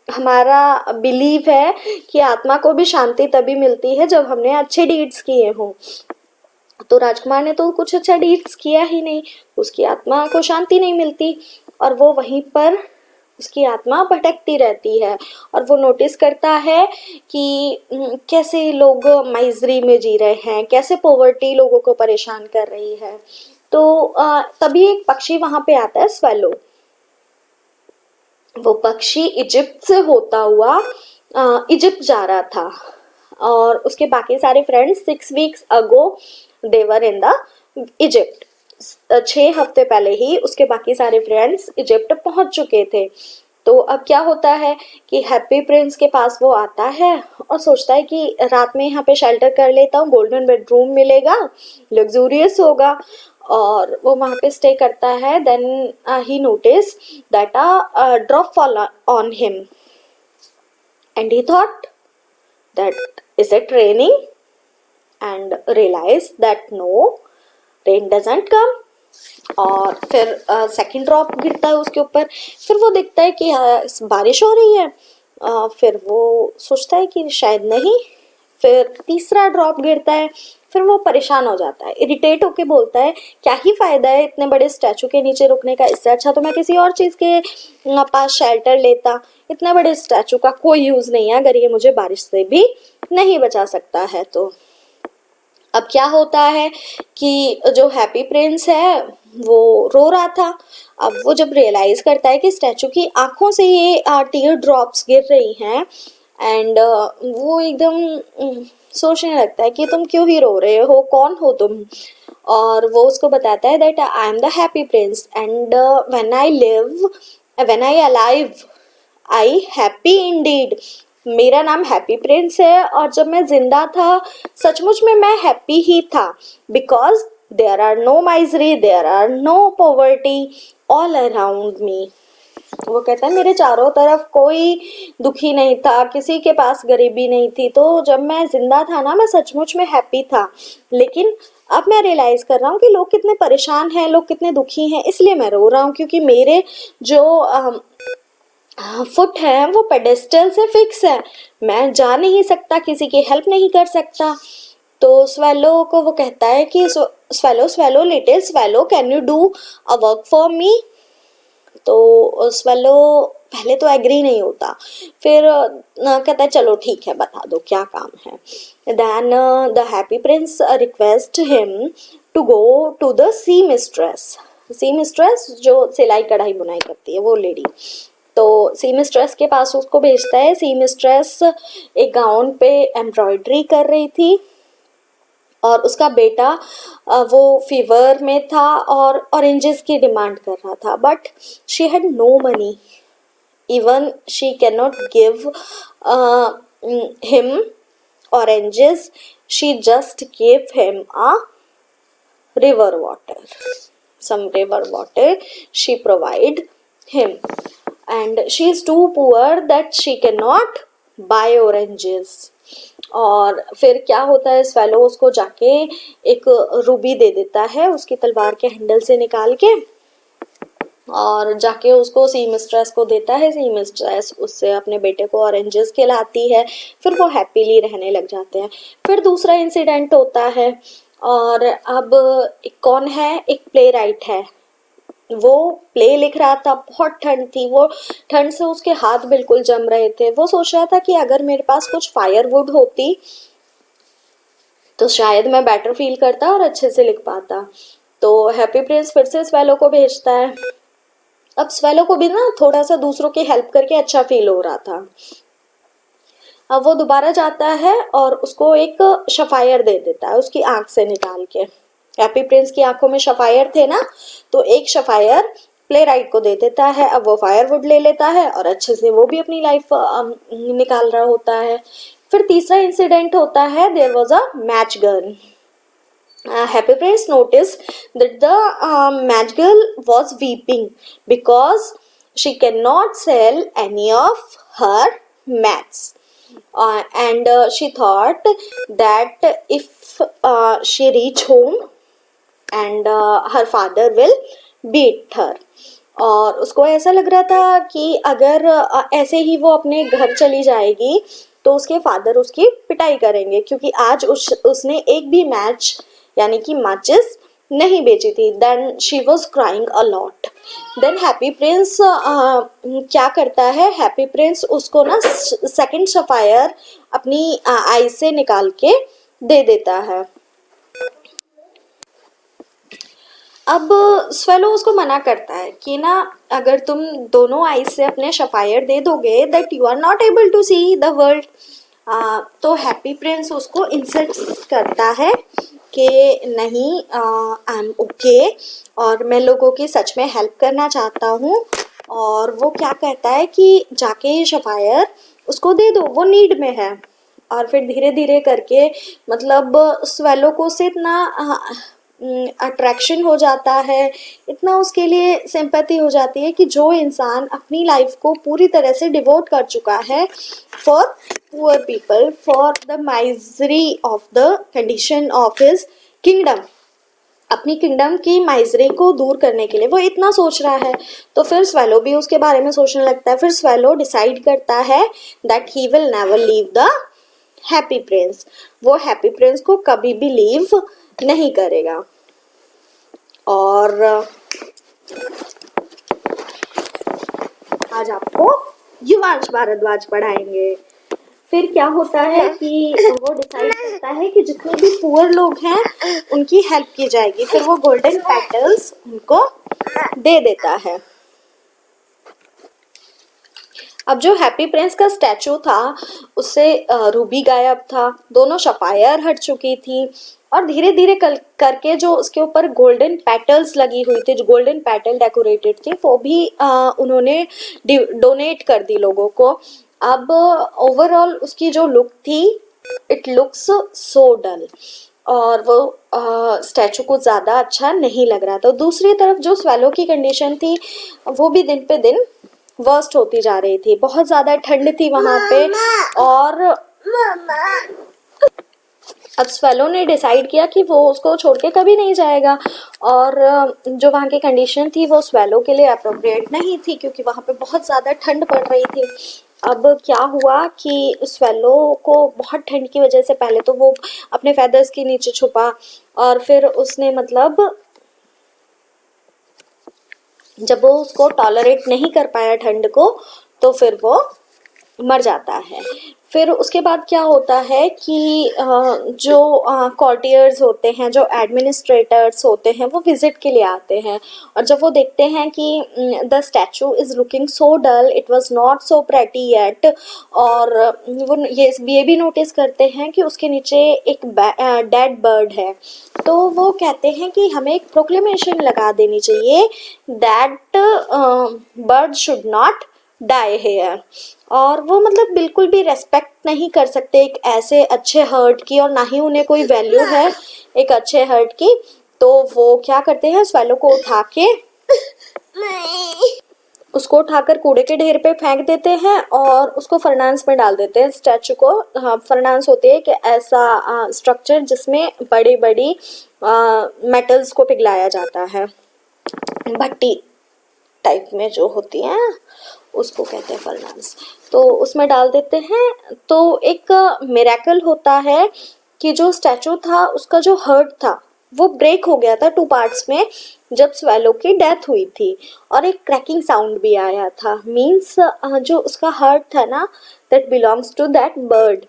हमारा बिलीव है कि आत्मा को भी शांति तभी मिलती है जब हमने अच्छे डीड्स किए हों। तो राजकुमार ने तो कुछ अच्छा डीड्स किया ही नहीं, उसकी आत्मा को शांति नहीं मिलती और वो वहीं पर उसकी आत्मा भटकती रहती है। और वो नोटिस करता है कि कैसे लोग माइजरी में जी रहे हैं, कैसे पॉवर्टी लोगों को परेशान कर रही है। तो तभी एक पक्षी वहां पे आता है, स्वेलो। वो पक्षी इजिप्ट से होता हुआ इजिप्ट जा रहा था और उसके बाकी सारे friends 6 weeks ago they were in the Egypt. 6 हफ्ते पहले ही उसके बाकी सारे फ्रेंड्स इजिप्ट पहुंच चुके थे। तो अब क्या होता है कि हैप्पी प्रिंस के पास वो आता है और सोचता है कि रात में यहाँ पे शेल्टर कर लेता हूँ, गोल्डन बेडरूम मिलेगा, लग्जूरियस होगा। और वो वहाँ पे स्टे करता है। Then he notice that a drop fall on him and he thought that is it raining and realize that no, rain doesn't come। और फिर सेकंड ड्रॉप गिरता है उसके ऊपर। फिर वो देखता है कि बारिश हो रही है। फिर वो सोचता है कि शायद नहीं। फिर तीसरा ड्रॉप गिरता है। फिर वो परेशान हो जाता है, इरिटेट होके बोलता है क्या ही फायदा है इतने बड़े स्टैचू के नीचे रुकने का, इससे अच्छा तो मैं किसी और चीज़ के पास शेल्टर लेता। इतने बड़े स्टैचू का कोई यूज़ नहीं है अगर ये मुझे बारिश से भी नहीं बचा सकता है। तो अब क्या होता है कि जो हैप्पी प्रिंस है वो रो रहा था। अब वो जब रियलाइज करता है कि स्टैचू की आंखों से ये टीयर ड्रॉप्स गिर रही हैं एंड वो एकदम सोचने लगता है कि तुम क्यों ही रो रहे हो, कौन हो तुम। और वो उसको बताता है that I am the happy Prince and when I alive I happy Indeed. मेरा नाम हैप्पी प्रिंस है और जब मैं जिंदा था सचमुच में मैं हैप्पी ही था। Because there are no misery, there are no poverty all around me. वो कहता है मेरे चारों तरफ कोई दुखी नहीं था, किसी के पास गरीबी नहीं थी, तो जब मैं जिंदा था ना मैं सचमुच में हैप्पी था। लेकिन अब मैं रियलाइज कर रहा हूँ कि लोग कितने परेशान हैं, लोग कितने दुखी हैं, इसलिए मैं रो रहा हूँ, क्योंकि मेरे जो फुट है वो पेडेस्टल से फिक्स है, मैं जा नहीं सकता, किसी की हेल्प नहीं कर सकता। तो स्वेलो को वो कहता है कि swallow swallow little swallow can you do a work for me. तो स्वेलो पहले तो एग्री नहीं होता, फिर कहता है चलो ठीक है बता दो क्या काम है। Then the happy prince request him to go to the seamstress. Seamstress जो सिलाई कढ़ाई बुनाई करती है वो लेडी, तो सी मिस्ट्रेस के पास उसको भेजता है। सी मिस्ट्रेस एक गाउन पे एम्ब्रॉयडरी कर रही थी और उसका बेटा वो फीवर में था और ऑरेंजेस की डिमांड कर रहा था, but she had no money, even she can not give him oranges, she just gave him a river water, some river water she provide him, and she is too poor that she cannot buy oranges। और फिर क्या होता है, swallow उसको जाके एक Ruby दे देता है उसकी तलवार के हैंडल से निकाल के, और जाके उसको सी मिस्ट्रेस को देता है। सी मिस्ट्रेस उससे अपने बेटे को ऑरेंजेस खिलाती है, फिर वो हैप्पीली रहने लग जाते हैं। फिर दूसरा इंसिडेंट होता है, और अब कौन है, एक प्ले राइट है, वो प्ले लिख रहा था, बहुत ठंड थी, वो ठंड से उसके हाथ बिल्कुल जम रहे थे। वो सोच रहा था कि अगर मेरे पास कुछ फायरवुड होती तो शायद मैं बेटर फील करता और अच्छे से लिख पाता। तो हैप्पी प्रिंस फिर से स्वेलो को भेजता है। अब स्वेलो को भी ना थोड़ा सा दूसरों की हेल्प करके अच्छा फील हो रहा था। अब वो दोबारा जाता है और उसको एक शफायर दे देता है उसकी आंख से निकाल के। हैप्पी प्रिंस की आंखों में शफायर थे ना, तो एक शफायर प्ले राइट को दे देता है। अब वो फायरवुड ले लेता है और अच्छे से वो भी अपनी लाइफ निकाल रहा होता है। फिर तीसरा इंसिडेंट होता है, there was a match gun. Happy Prince noticed that the match girl was weeping because she cannot sell any of her mats, and she thought that if she reach home and her father will beat her। और उसको ऐसा लग रहा था कि अगर ऐसे ही वो अपने घर चली जाएगी तो उसके फादर उसकी पिटाई करेंगे, क्योंकि आज उसने एक भी मैच यानी कि मैचेस नहीं बेची थी। Then she was crying a lot. Then happy prince क्या करता है, हैप्पी प्रिंस उसको ना सेकंड सफायर अपनी आई से निकाल के दे देता है। अब स्वेलो उसको मना करता है कि ना अगर तुम दोनों आई से अपने शफायर दे दोगे that you are not able to see the world. तो हैप्पी प्रिंस उसको इंसल्ट करता है कि नहीं, आई एम ओके और मैं लोगों की सच में हेल्प करना चाहता हूँ। और वो क्या कहता है कि जाके ये शफायर उसको दे दो, वो नीड में है। और फिर धीरे धीरे करके मतलब स्वेलो को से इतना अट्रैक्शन हो जाता है, इतना उसके लिए सिंपैथी हो जाती है कि जो इंसान अपनी लाइफ को पूरी तरह से डिवोट कर चुका है for poor people, for the misery of the condition of his kingdom, अपनी किंगडम की माइजरी को दूर करने के लिए वो इतना सोच रहा है। तो फिर स्वेलो भी उसके बारे में सोचने लगता है। फिर स्वेलो डिसाइड करता है that he will never leave the happy Prince, वो हैप्पी प्रिंस को कभी भी लीव नहीं करेगा। और आज आपको युवांश भारद्वाज पढ़ाएंगे। फिर क्या होता है कि वो डिसाइड करता है कि जितने भी पुअर लोग हैं उनकी हेल्प की जाएगी। फिर वो गोल्डन पेटल्स उनको दे देता है। अब जो हैप्पी प्रिंस का स्टैचू था उससे रूबी गायब था, दोनों शफायर हट चुकी थी, और धीरे धीरे करके जो उसके ऊपर गोल्डन पेटल्स लगी हुई थी, जो गोल्डन पेटल डेकोरेटेड थी, वो भी उन्होंने डोनेट कर दी लोगों को। अब ओवरऑल उसकी जो लुक थी, इट लुक्स सो डल, और वो स्टैचू को ज़्यादा अच्छा नहीं लग रहा था। दूसरी तरफ जो स्वेलो की कंडीशन थी वो भी दिन पे दिन वर्स्ट होती जा रही थी, बहुत ज़्यादा ठंड थी वहाँ पे। और अब स्वेलो ने डिसाइड किया कि वो उसको छोड़ के कभी नहीं जाएगा, और जो वहाँ की कंडीशन थी वो स्वेलो के लिए अप्रोप्रिएट नहीं थी, क्योंकि वहाँ पे बहुत ज़्यादा ठंड पड़ रही थी। अब क्या हुआ कि स्वेलो को बहुत ठंड की वजह से पहले तो वो अपने फेदर्स के नीचे छुपा, और फिर उसने मतलब जब वो उसको टॉलरेट नहीं कर पाया ठंड को, तो फिर वो मर जाता है। फिर उसके बाद क्या होता है कि जो कॉर्टियर्स होते हैं, जो एडमिनिस्ट्रेटर्स होते हैं, वो विजिट के लिए आते हैं, और जब वो देखते हैं कि the statue is looking so dull, it was not so pretty yet, और वो ये भी नोटिस करते हैं कि उसके नीचे एक डेड बर्ड है। तो वो कहते हैं कि हमें एक प्रोक्लेमेशन लगा देनी चाहिए that bird should not die here. और वो मतलब बिल्कुल भी रेस्पेक्ट नहीं कर सकते एक ऐसे अच्छे हर्ट की, और ना ही उन्हें कोई वैल्यू है एक अच्छे हर्ट की। तो वो क्या करते हैं, स्वेलो को उठा के उसको उठाकर कूड़े के ढेर पे फेंक देते हैं, और उसको फर्नांस में डाल देते हैं स्टैचू को। हाँ, फर्नांस होती है कि ऐसा स्ट्रक्चर जिसमें बड़ी बड़ी मेटल्स को पिघलाया जाता है, भट्टी टाइप में जो होती है उसको कहते हैं फर्नांस। तो उसमें डाल देते हैं। तो एक मिरेकल होता है कि जो स्टैचू था उसका जो हर्ट था वो ब्रेक हो गया था 2 पार्ट्स में जब स्वेलो की डेथ हुई थी, और एक क्रैकिंग साउंड भी आया था। मीन्स जो उसका हर्ट था ना, that belongs to that bird.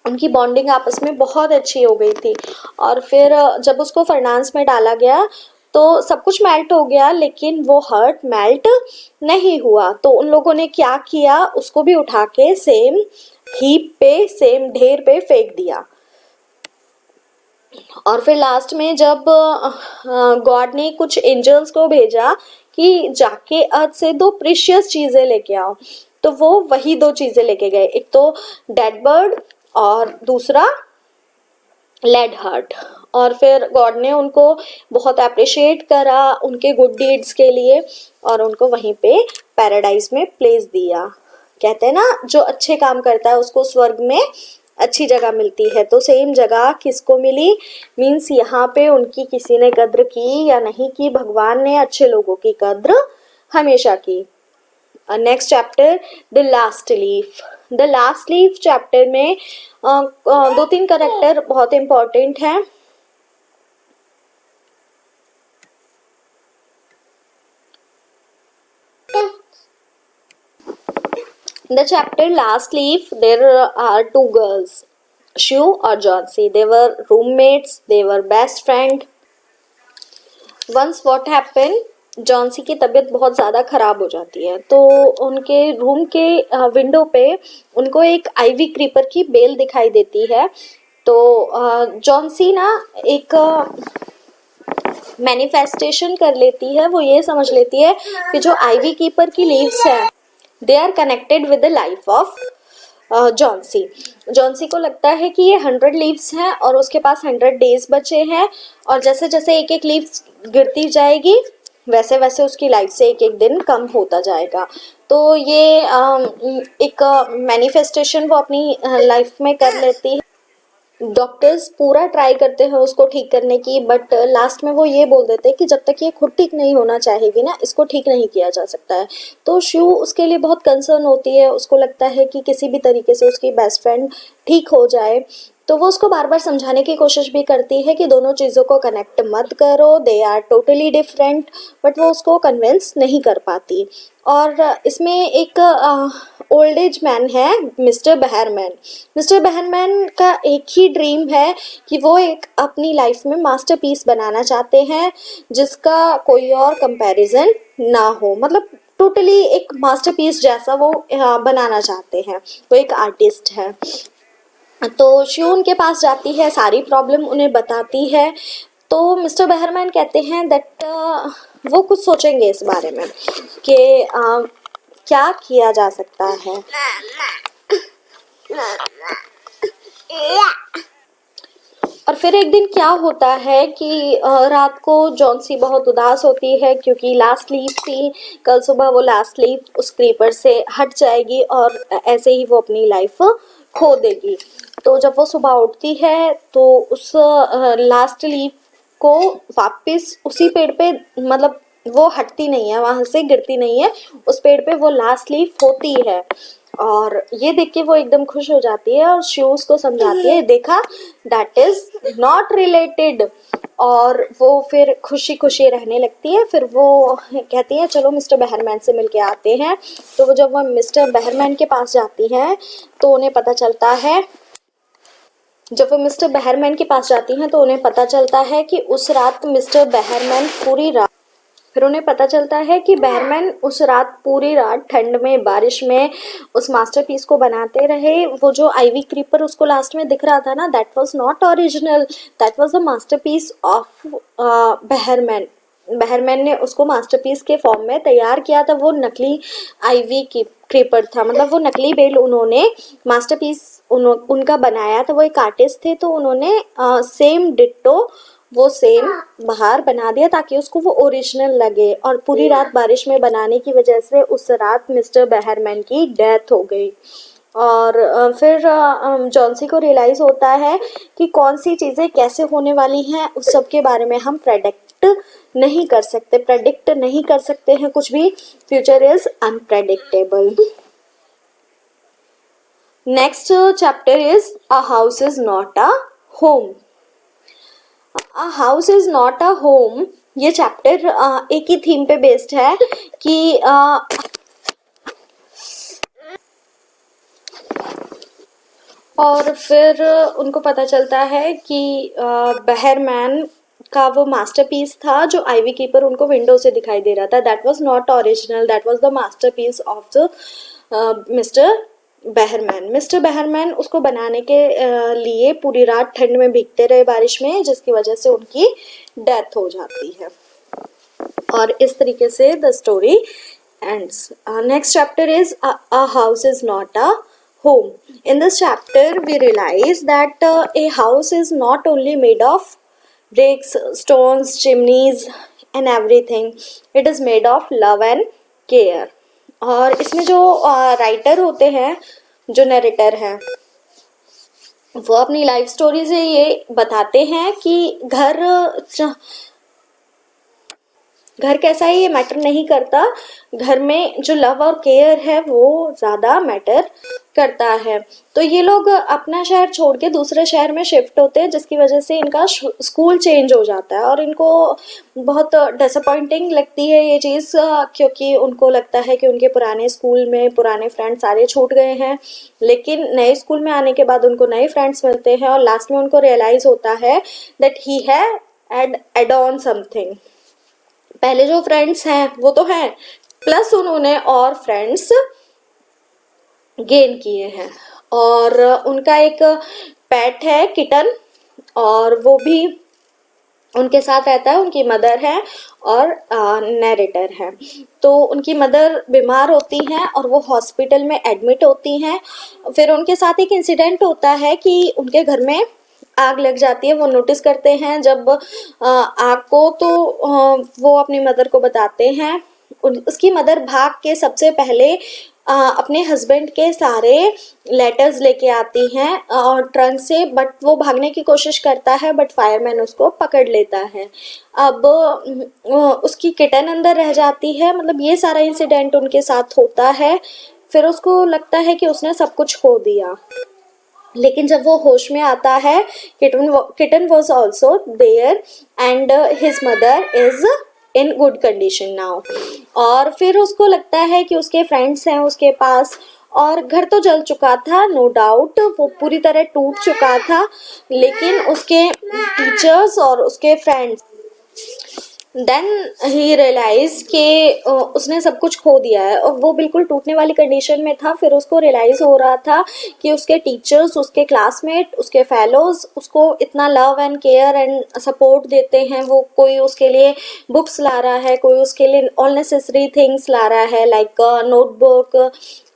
उनकी बॉन्डिंग आपस में बहुत अच्छी हो गई थी। और फिर जब उसको फर्नांस में डाला गया तो सब कुछ मेल्ट हो गया, लेकिन वो हर्ट मेल्ट नहीं हुआ। तो उन लोगों ने क्या किया, उसको भी उठा के सेम हीप पे, सेम ढेर पे फेंक दिया। और फिर लास्ट में जब गॉड ने कुछ एंजल्स को भेजा कि जाके अर्थ से 2 प्रीशियस चीजें लेके आओ, तो वो वही 2 चीजें लेके गए, एक तो डेड बर्ड और दूसरा लेड हार्ट। और फिर गॉड ने उनको बहुत अप्रिशिएट करा उनके गुड डीड्स के लिए, और उनको वहीं पे पैराडाइज में प्लेस दिया। कहते हैं ना, जो अच्छे काम करता है उसको स्वर्ग में अच्छी जगह मिलती है। तो सेम जगह किसको मिली, मीन्स यहाँ पे उनकी किसी ने कद्र की या नहीं की, भगवान ने अच्छे लोगों की कद्र हमेशा की। Next chapter, the last leaf. The last leaf chapter में 2-3 करेक्टर बहुत इंपॉर्टेंट हैं। In the chapter Last Leaf, there are 2 girls, Shu और Johnsy. They were roommates, they were best friend. Once what happened, Johnsy की तबीयत बहुत ज़्यादा ख़राब हो जाती है, तो उनके रूम के विंडो पे उनको एक आईवी क्रीपर की बेल दिखाई देती है। तो जॉन्सी ना एक मैनिफेस्टेशन कर लेती है। वो ये समझ लेती है कि जो आईवी कीपर की लीव्स है they are connected with the life of Johnsy. Johnsy को लगता है कि ये 100 लीव्स हैं और उसके पास 100 डेज बचे हैं, और जैसे जैसे एक एक लीव्स गिरती जाएगी वैसे वैसे उसकी लाइफ से एक एक दिन कम होता जाएगा। तो ये एक मैनिफेस्टेशन वो अपनी लाइफ में कर लेती है। डॉक्टर्स पूरा ट्राई करते हैं उसको ठीक करने की, बट लास्ट में वो ये बोल देते हैं कि जब तक ये खुद ठीक नहीं होना चाहेगी ना, इसको ठीक नहीं किया जा सकता है। तो शू उसके लिए बहुत कंसर्न होती है, उसको लगता है कि किसी भी तरीके से उसकी बेस्ट फ्रेंड ठीक हो जाए। तो वो उसको बार बार समझाने की कोशिश भी करती है कि दोनों चीज़ों को कनेक्ट मत करो, they are totally different, but वो उसको कन्विंस नहीं कर पाती। और इसमें एक ओल्ड एज मैन है, मिस्टर बहरमैन। मिस्टर बहरमैन का एक ही ड्रीम है कि वो एक अपनी लाइफ में मास्टरपीस बनाना चाहते हैं जिसका कोई और कंपैरिजन ना हो। मतलब टोटली एक मास्टरपीस जैसा वो बनाना चाहते हैं। वो एक आर्टिस्ट है। तो शिव उनके पास जाती है, सारी प्रॉब्लम उन्हें बताती है। तो मिस्टर बहरमैन कहते हैं दैट वो कुछ सोचेंगे इस बारे में कि क्या किया जा सकता है। और फिर एक दिन क्या होता है कि रात को जॉन्सी बहुत उदास होती है क्योंकि लास्ट लीव थी। कल सुबह वो लास्ट लीव उस क्रीपर से हट जाएगी और ऐसे ही वो अपनी लाइफ खो देगी। तो जब वो सुबह उठती है तो उस लास्ट लीव को वापस उसी पेड़ पे, मतलब वो हटती नहीं है, वहां से गिरती नहीं है, उस पेड़ पे वो लास्ट लीफ होती है। और ये देख के वो एकदम खुश हो जाती है और शूज को समझाती है, देखा, दैट इज नॉट रिलेटेड। और वो फिर खुशी खुशी रहने लगती है। फिर वो कहती है चलो मिस्टर बहरमैन से मिलके आते हैं। तो वो जब वो मिस्टर बहरमैन के पास जाती हैं तो उन्हें पता चलता है, जब वो मिस्टर बहरमैन के पास जाती हैं तो उन्हें पता चलता है कि उस रात मिस्टर बहरमैन पूरी रात, फिर उन्हें पता चलता है कि बहरमैन उस रात पूरी रात ठंड में बारिश में उस मास्टरपीस को बनाते रहे। वो जो आईवी क्रीपर उसको लास्ट में दिख रहा था ना, that was not original, that was the masterpiece of Behrman. Behrman ने उसको मास्टरपीस के फॉर्म में तैयार किया था। वो नकली आईवी क्रीपर था, मतलब वो नकली बेल उन्होंने मास्टरपीस उनका बनाया था। वो एक आर्टिस्ट थे तो उन्होंने सेम डिट्टो वो सेम बाहर बना दिया ताकि उसको वो ओरिजिनल लगे। और पूरी रात बारिश में बनाने की वजह से उस रात मिस्टर बहरमैन की डेथ हो गई। और फिर जॉन्सी को रियलाइज़ होता है कि कौन सी चीज़ें कैसे होने वाली हैं, उस सब के बारे में हम प्रेडिक्ट नहीं कर सकते हैं कुछ भी। Future is unpredictable. Next chapter is a house is not a home. A house is not a home, ये चैप्टर एक ही थीम पे बेस्ड है कि और फिर उनको पता चलता है कि बहरमैन का वो मास्टरपीस था जो आईवी कीपर उनको विंडो से दिखाई दे रहा था, that was not original, that was the masterpiece of the mister Behrman उसको बनाने के लिए पूरी रात ठंड में भीगते रहे बारिश में, जिसकी वजह से उनकी डेथ हो जाती है। और इस तरीके से the story ends. Next chapter is a house is not a home. In this chapter, we realize that a house is not only made of bricks, stones, chimneys, and everything. It is made of love and care. और इसमें जो writer होते हैं, जो narrator हैं, वो अपनी life story से ये बताते हैं कि घर कैसा है ये मैटर नहीं करता, घर में जो लव और केयर है वो ज़्यादा मैटर करता है। तो ये लोग अपना शहर छोड़ के दूसरे शहर में शिफ्ट होते हैं, जिसकी वजह से इनका स्कूल चेंज हो जाता है। और इनको बहुत डिसअपॉइंटिंग लगती है ये चीज़, क्योंकि उनको लगता है कि उनके पुराने स्कूल में पुराने फ्रेंड्स सारे छूट गए हैं। लेकिन नए स्कूल में आने के बाद उनको नए फ्रेंड्स मिलते हैं और लास्ट में उनको रियलाइज़ होता है दैट ही है एड ऑन समथिंग। पहले जो फ्रेंड्स हैं वो तो हैं, प्लस उन्होंने और फ्रेंड्स गेन किए हैं। और उनका एक पेट है किटन, और वो भी उनके साथ रहता है। उनकी मदर है और नरेटर है। तो उनकी मदर बीमार होती हैं और वो हॉस्पिटल में एडमिट होती हैं। फिर उनके साथ एक इंसिडेंट होता है कि उनके घर में आग लग जाती है। वो नोटिस करते हैं जब आग को, तो वो अपनी मदर को बताते हैं। उसकी मदर भाग के सबसे पहले अपने हस्बैंड के सारे लेटर्स लेके आती हैं और ट्रंक से, बट वो भागने की कोशिश करता है, बट फायरमैन उसको पकड़ लेता है। अब उसकी किटन अंदर रह जाती है। मतलब ये सारा इंसिडेंट उनके साथ होता है। फिर उसको लगता है कि उसने सब कुछ खो दिया, लेकिन जब वो होश में आता है, kitten was also there and his mother is in good condition now. और फिर उसको लगता है कि उसके फ्रेंड्स हैं उसके पास, और घर तो जल चुका था, नो डाउट, वो पूरी तरह टूट चुका था, लेकिन उसके टीचर्स और उसके फ्रेंड्स, देन ही रियलाइज कि उसने सब कुछ खो दिया है और वो बिल्कुल टूटने वाली कंडीशन में था। फिर उसको रियलाइज़ हो रहा था कि उसके टीचर्स, उसके क्लासमेट, उसके फेलोज उसको इतना love and care and support देते हैं। वो कोई उसके लिए बुक्स ला रहा है, कोई उसके लिए ऑल नेसेसरी थिंग्स ला रहा है, लाइक नोटबुक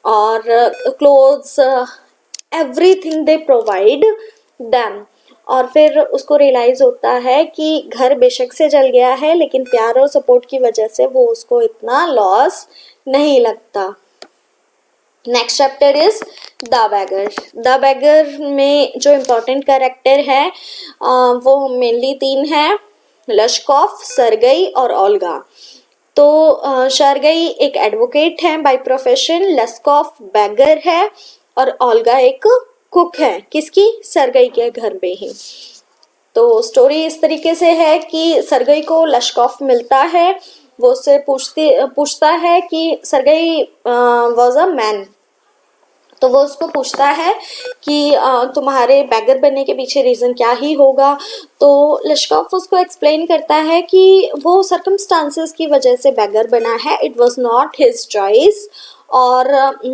और clothes, everything they provide them. और फिर उसको रियलाइज होता है कि घर बेशक से जल गया है लेकिन प्यार और सपोर्ट की वजह से वो उसको इतना लॉस नहीं लगता। Next chapter is the bagger. The bagger में जो इम्पोर्टेंट कैरेक्टर है वो मेनली 3 है, लश्कोव, सरगई और ओल्गा। तो सरगई एक एडवोकेट है बाय प्रोफेशन, लश्कोव बैगर है और ओल्गा एक कुक है, किसकी, सरगई के घर में ही। तो स्टोरी इस तरीके से है कि सरगई को लश्कोव मिलता है, वो उससे पूछता है कि सरगई वॉज अ मैन, तो वो उसको पूछता है कि तुम्हारे बैगर बनने के पीछे रीज़न क्या ही होगा। तो लश्कोव उसको एक्सप्लेन करता है कि वो सर्कमस्टांसेस की वजह से बैगर बना है, it was not his choice. और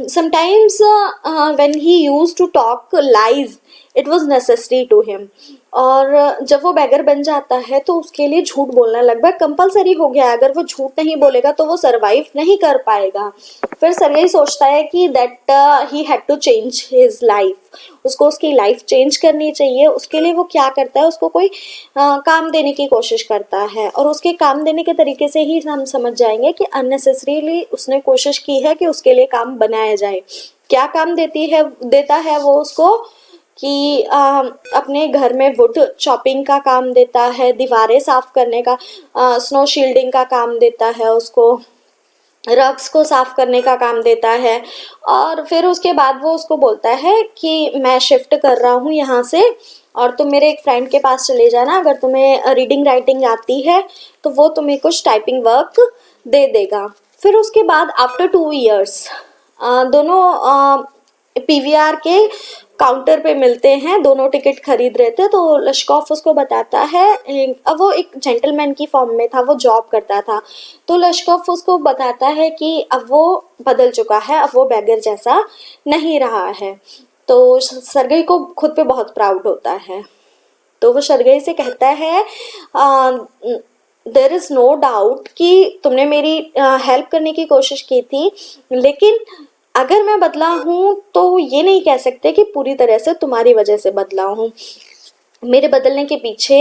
sometimes when he used to talk lies it was necessary to him. और जब वो बैगर बन जाता है तो उसके लिए झूठ बोलना लगभग कंपलसरी हो गया है, अगर वो झूठ नहीं बोलेगा तो वो सरवाइव नहीं कर पाएगा। फिर सरगई सोचता है कि that he had to change his life, उसको उसकी लाइफ चेंज करनी चाहिए। उसके लिए वो क्या करता है, उसको कोई काम देने की कोशिश करता है, और उसके काम देने के तरीके से ही हम समझ जाएंगे कि अननेसेसरीली उसने कोशिश की है कि उसके लिए काम बनाया जाए। क्या काम देता है वो उसको कि अपने घर में वुड चॉपिंग का काम देता है, दीवारें साफ करने का, स्नो शील्डिंग का काम देता है उसको, रग्स को साफ करने का काम देता है। और फिर उसके बाद वो उसको बोलता है कि मैं शिफ्ट कर रहा हूँ यहाँ से और तुम मेरे एक फ्रेंड के पास चले जाना, अगर तुम्हें रीडिंग राइटिंग आती है तो वो तुम्हें कुछ टाइपिंग वर्क दे देगा। फिर उसके बाद आफ्टर 2 years दोनों पीवीआर के काउंटर पे मिलते हैं, दोनों टिकट खरीद रहे थे। तो लश्कोव उसको बताता है, अब वो एक जेंटलमैन की फॉर्म में था, वो जॉब करता था, तो लश्कोव उसको बताता है कि अब वो बदल चुका है, अब वो बैगर जैसा नहीं रहा है। तो सरगई को खुद पे बहुत प्राउड होता है, तो वो सरगई से कहता है देयर इज़ नो डाउट कि तुमने मेरी हेल्प करने की कोशिश की थी, लेकिन अगर मैं बदला हूँ तो ये नहीं कह सकते कि पूरी तरह से तुम्हारी वजह से बदला हूँ। मेरे बदलने के पीछे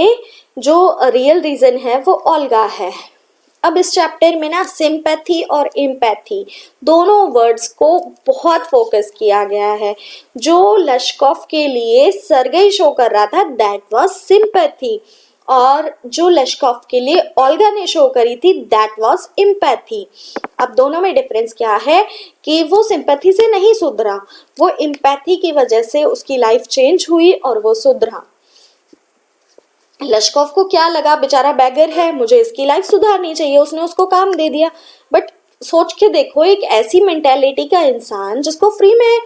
जो रियल रीज़न है वो ओल्गा है। अब इस चैप्टर में ना सिंपैथी और एम्पैथी दोनों वर्ड्स को बहुत फोकस किया गया है। जो लश्कोव के लिए सरगई शो कर रहा था दैट वाज सिंपैथी, और जो लश्कोव के लिए ओल्गा ने शो करी थी दैट वाज एम्पैथी। अब दोनों में डिफरेंस क्या है कि वो सिंपैथी से नहीं सुधरा, वो एम्पैथी की वजह से उसकी लाइफ चेंज हुई और वो सुधरा। लश्कोव को क्या लगा, बेचारा बैगर है, मुझे इसकी लाइफ सुधारनी चाहिए, उसने उसको काम दे दिया। बट सोच के देखो, एक ऐसी मेंटेलिटी का इंसान जिसको फ्री में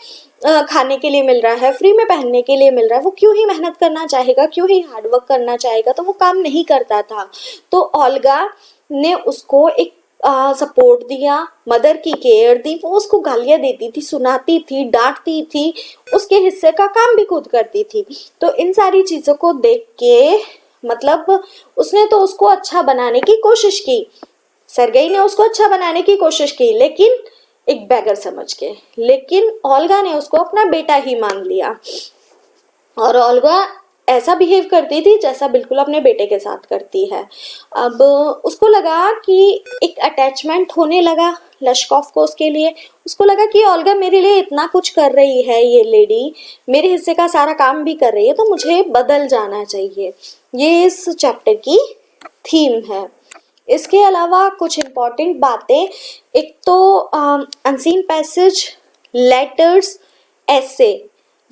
खाने के लिए मिल रहा है, फ्री में पहनने के लिए मिल रहा है, वो क्यों ही मेहनत करना चाहेगा, क्यों ही हार्डवर्क करना चाहेगा, तो वो काम नहीं करता था। तो ओल्गा ने उसको एक सपोर्ट दिया, मदर की केयर दी, वो उसको गालियाँ देती थी, सुनाती थी, डांटती थी, उसके हिस्से का काम भी खुद करती थी। तो इन सारी चीज़ों को देख के मतलब उसने तो उसको अच्छा बनाने की कोशिश की, सरगई ने उसको अच्छा बनाने की कोशिश की, लेकिन एक बैगर समझ के, लेकिन ओल्गा ने उसको अपना बेटा ही मान लिया। और ओल्गा ऐसा बिहेव करती थी जैसा बिल्कुल अपने बेटे के साथ करती है। अब उसको लगा कि एक अटैचमेंट होने लगा लश्कोव को उसके लिए, उसको लगा कि ओल्गा मेरे लिए इतना कुछ कर रही है, ये लेडी मेरे हिस्से का सारा काम भी कर रही है, तो मुझे बदल जाना चाहिए। ये इस चैप्टर की थीम है। इसके अलावा कुछ इम्पॉर्टेंट बातें, एक तो अनसीन पैसेज, लेटर्स, ऐसे,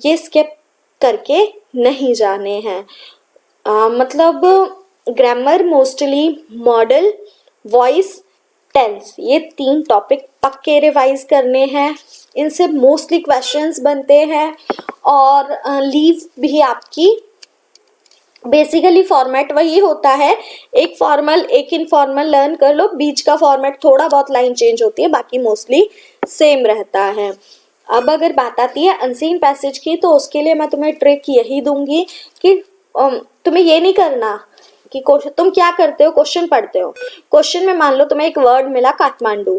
ये स्किप करके नहीं जाने हैं। मतलब grammar, mostly modal, voice, tense, ये 3 टॉपिक पक्के रिवाइज करने हैं, इनसे मोस्टली क्वेश्चंस बनते हैं। और लीव भी आपकी बेसिकली फॉर्मेट वही होता है, एक फॉर्मल एक इनफॉर्मल लर्न कर लो, बीच का फॉर्मेट थोड़ा बहुत लाइन चेंज होती है, बाकी मोस्टली सेम रहता है। अब अगर बात आती है अनसीन पैसेज की, तो उसके लिए मैं तुम्हें ट्रिक यही दूंगी कि तुम्हें ये नहीं करना कि तुम क्या करते हो, क्वेश्चन पढ़ते हो, क्वेश्चन में मान लो तुम्हें एक वर्ड मिला Kathmandu,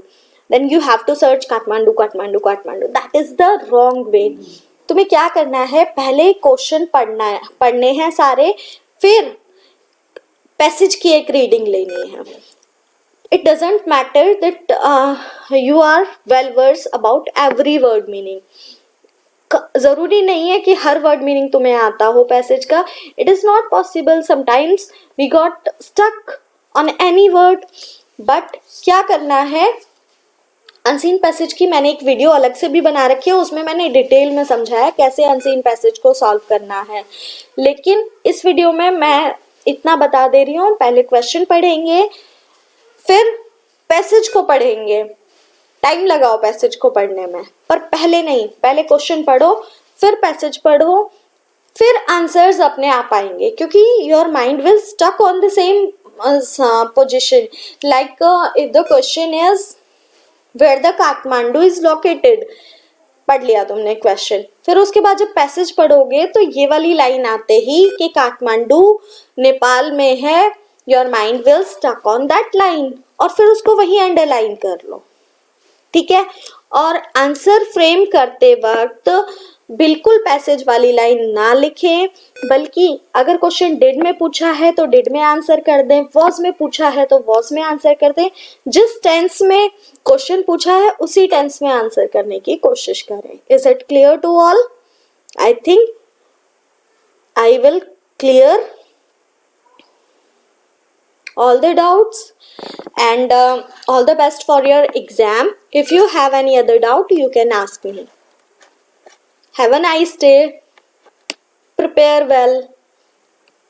then you have to search Kathmandu Kathmandu Kathmandu, that is the wrong way. तुम्हें क्या करना है, पहले क्वेश्चन पढ़ने हैं सारे, फिर पैसेज की एक रीडिंग लेनी है. It doesn't matter that you are well versed about every word meaning. जरूरी नहीं है कि हर वर्ड मीनिंग तुम्हें आता हो पैसेज का. It is not possible. Sometimes we got stuck on any word. But क्या करना है, अनसीन पैसेज की मैंने एक वीडियो अलग से भी बना रखी है, उसमें मैंने डिटेल में समझाया कैसे अनसीन पैसेज को सॉल्व करना है. लेकिन इस वीडियो में मैं इतना बता दे रही हूँ, पहले क्वेश्चन पढ़ेंगे फिर पैसेज को पढ़ेंगे. टाइम लगाओ पैसेज को पढ़ने में, पर पहले नहीं, पहले क्वेश्चन पढ़ो फिर पैसेज पढ़ो, फिर आंसर्स अपने आप आएंगे, क्योंकि your mind will stuck on the same position. Like if the question is where the Kathmandu is located, पढ़ लिया तुमने क्वेश्चन, फिर उसके बाद जब पैसेज पढ़ोगे तो ये वाली लाइन आते ही कि काठमांडू नेपाल में है, your mind will stuck on that line, और फिर उसको वही अंडरलाइन कर लो. ठीक है. और आंसर फ्रेम करते वक्त बिल्कुल पैसेज वाली लाइन ना लिखें, बल्कि अगर क्वेश्चन डिड में पूछा है तो डिड में आंसर कर दें, वॉज में पूछा है तो वॉज में आंसर कर दें. जिस टेंस में क्वेश्चन पूछा है उसी टेंस में आंसर करने की कोशिश करें. Is it clear to all? I think I will clear all the doubts, and all the best for your exam. If you have any other doubt, you can ask me. Have a nice day. Prepare well.